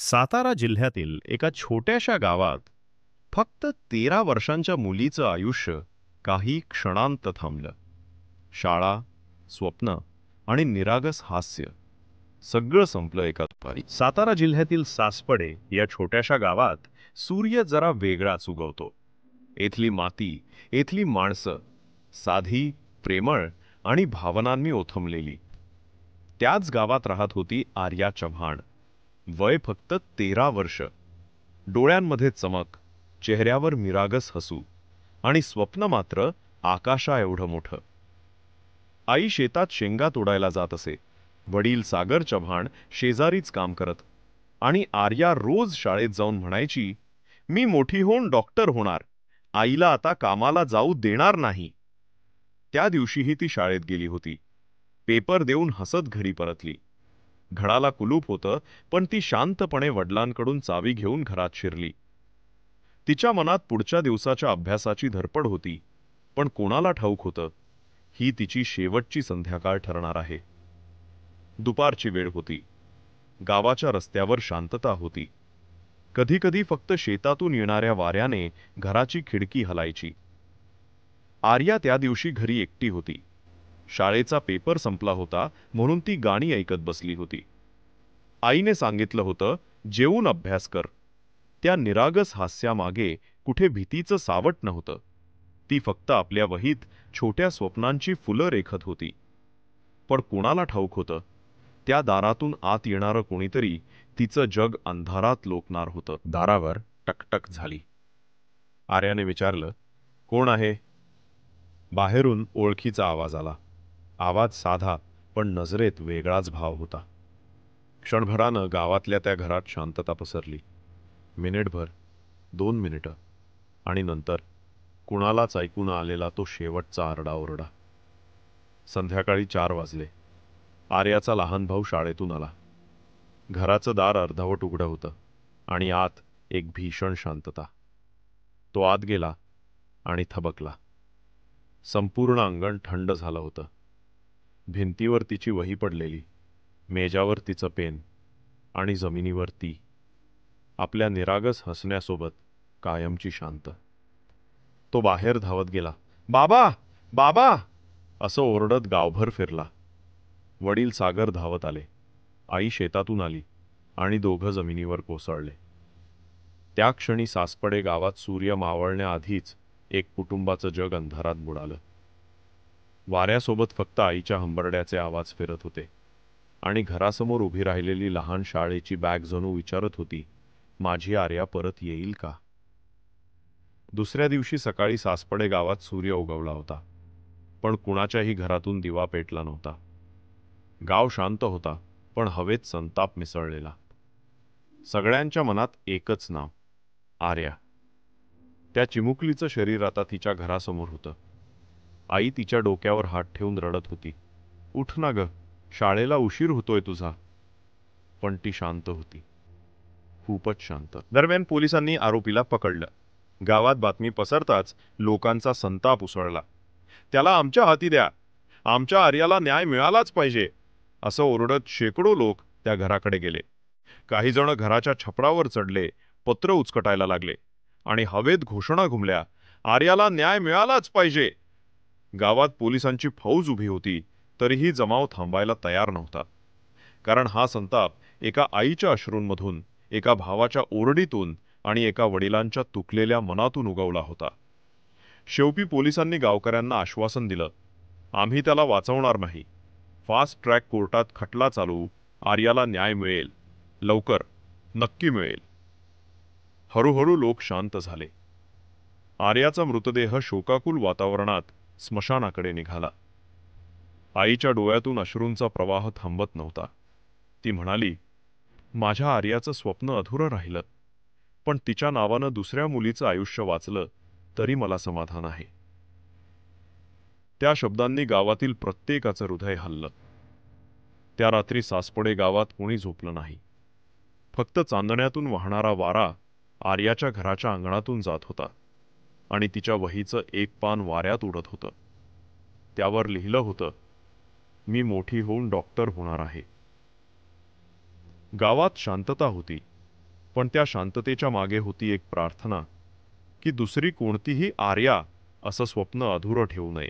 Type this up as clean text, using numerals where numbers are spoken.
सातारा जिल्ह्यातील एका छोट्याशा गावात फक्त 13 वर्षांच्या मुलीचं आयुष्य काही क्षणांत थांबलं. शाळा, स्वप्न आणि निरागस हास्य सगळं संपलं एका दुपारी. सातारा जिल्ह्यातील सासपडे या छोट्याशा गावात सूर्य जरा वेगळाच उगवतो. येथली माती, येथली माणसं साधी, प्रेमळ आणि भावनांनी ओथंबलेली. त्याच गावात राहत होती आर्या चव्हाण. वय फक्त 13 वर्ष. डोळ्यांमध्ये चमक, चेहऱ्यावर मिरागस हसू आणि स्वप्न मात्र आकाशा एवढं मोठं. आई शेतात शेंगा तोडायला जात असे. वडील सागर चव्हाण शेजारीच काम करत. आणि आर्या रोज शाळेत जाऊन म्हणायची, मी मोठी होऊन डॉक्टर होणार, आईला आता कामाला जाऊ देणार नाही. त्या दिवशीही ती शाळेत गेली होती. पेपर देऊन हसत घरी परतली. घराला कुलूप होतं, पण ती शांतपणे वडिलांकडून चावी घेऊन घरात शिरली. तिच्या मनात पुढच्या दिवसाच्या अभ्यासाची धडपड होती, पण कोणाला ठाऊक होतं, ही तिची शेवटची संध्याकाळ ठरणार आहे. दुपारची वेळ होती. गावाच्या रस्त्यावर शांतता होती. कधी-कधी फक्त शेतातून येणाऱ्या वाऱ्याने घराची खिडकी हलायची. आर्या त्या दिवशी घरी एकटी होती. शाळेचा पेपर संपला होता म्हणून ती गाणी ऐकत बसली होती. आईने सांगितलं होतं, जेवून अभ्यास कर. त्या निरागस हास्यामागे कुठे भीतीचं सावट नव्हतं. ती फक्त आपल्या वहीत छोट्या स्वप्नांची फुलं रेखत होती. पण कोणाला ठाऊक होतं, त्या दारातून आत येणारं कोणीतरी तिचं जग अंधारात लोकणार होतं. दारावर टकटक झाली. आर्याने विचारलं, कोण आहे? बाहेरून ओळखीचा आवाज आला. आवाज साधा, पण नजरेत वेगळाच भाव होता. क्षणभरानं गावातल्या त्या घरात शांतता पसरली. मिनिटभर, 2 मिनिटं, आणि नंतर कुणालाच ऐकून आलेला तो शेवटचा आरडाओरडा. संध्याकाळी 4 वाजले. आर्याचा लहान भाऊ शाळेतून आला. घराचं दार अर्धवट उघडं होतं आणि आत एक भीषण शांतता. तो आत गेला आणि थबकला. संपूर्ण अंगण थंड झालं होतं. भिंतीवर तिची वही पडलेली, मेजावर तिचं पेन आणि जमिनीवर ती, आपल्या निरागस हसण्यासोबत कायमची शांत. तो बाहेर धावत गेला. बाबा, बाबा असं ओरडत गावभर फिरला. वडील सागर धावत आले. आई शेतातून आली आणि दोघं जमिनीवर कोसळले. त्या क्षणी सासपडे गावात सूर्य मावळण्याआधीच एक कुटुंबाचं जग अंधारात बुडालं. वाऱ्यासोबत फक्त आईच्या हंबरड्याचे आवाज फिरत होते आणि घरासमोर उभी राहिलेली लहान शाळेची बॅग जणू विचारत होती, माझी आर्या परत येईल का? दुसऱ्या दिवशी सकाळी सासपडे गावात सूर्य उगवला होता, पण कुणाच्याही घरातून दिवा पेटला नव्हता. गाव शांत होता, पण हवेत संताप मिसळलेला. सगळ्यांच्या मनात एकच नाव, आर्या. त्या चिमुकलीचं शरीर आता तिच्या घरासमोर होतं. आई तिच्या डोक्यावर हात ठेवून रडत होती. उठ ना ग, शाळेला उशीर होतोय तुझा. पण ती शांत होती, खूपच शांत. दरम्यान पोलिसांनी आरोपीला पकडलं. गावात बातमी पसरताच लोकांचा संताप उसळला. त्याला आमच्या हाती द्या, आमच्या आर्याला न्याय मिळालाच पाहिजे, असं ओरडत शेकडो लोक त्या घराकडे गेले. काही जण घराच्या छपरावर चढले, पत्र उचकटायला लागले आणि हवेत घोषणा घुमल्या, आर्याला न्याय मिळालाच पाहिजे. गावात पोलिसांची फौज उभी होती, तरीही जमाव थांबायला तयार नव्हता. कारण हा संताप एका आईच्या अश्रूंमधून, एका भावाच्या ओरडीतून आणि एका वडिलांच्या तुटलेल्या मनातून उगवला होता. शेवटी पोलिसांनी गावकऱ्यांना आश्वासन दिलं, आम्ही त्याला वाचवणार नाही. फास्ट ट्रॅक कोर्टात खटला चालू, आर्याला न्याय मिळेल, लवकर, नक्की मिळेल. हळूहळू लोक शांत झाले. आर्याचा मृतदेह शोकाकुल वातावरणात स्मशानाकडे निघाला. आईच्या डोळ्यातून अश्रूंचा प्रवाह थांबत नव्हता. ती म्हणाली, माझ्या आर्याचं स्वप्न अधुरं राहिलं, पण तिच्या नावानं दुसऱ्या मुलीचं आयुष्य वाचलं तरी मला समाधान आहे. त्या शब्दांनी गावातील प्रत्येकाचं हृदय हललं. त्या रात्री सासपडे गावात कोणी झोपलं नाही. फक्त चांदण्यातून वाहणारा वारा आर्याच्या घराच्या अंगणातून जात होता आणि तिच्या वहीचं एक पान वाऱ्यात उडत होतं. त्यावर लिहिलं होतं, मी मोठी होऊन डॉक्टर होणार आहे. गावात शांतता होती, पण त्या शांततेच्या मागे होती एक प्रार्थना, की दुसरी कोणतीही आर्या असं स्वप्न अधुरं ठेवू नये.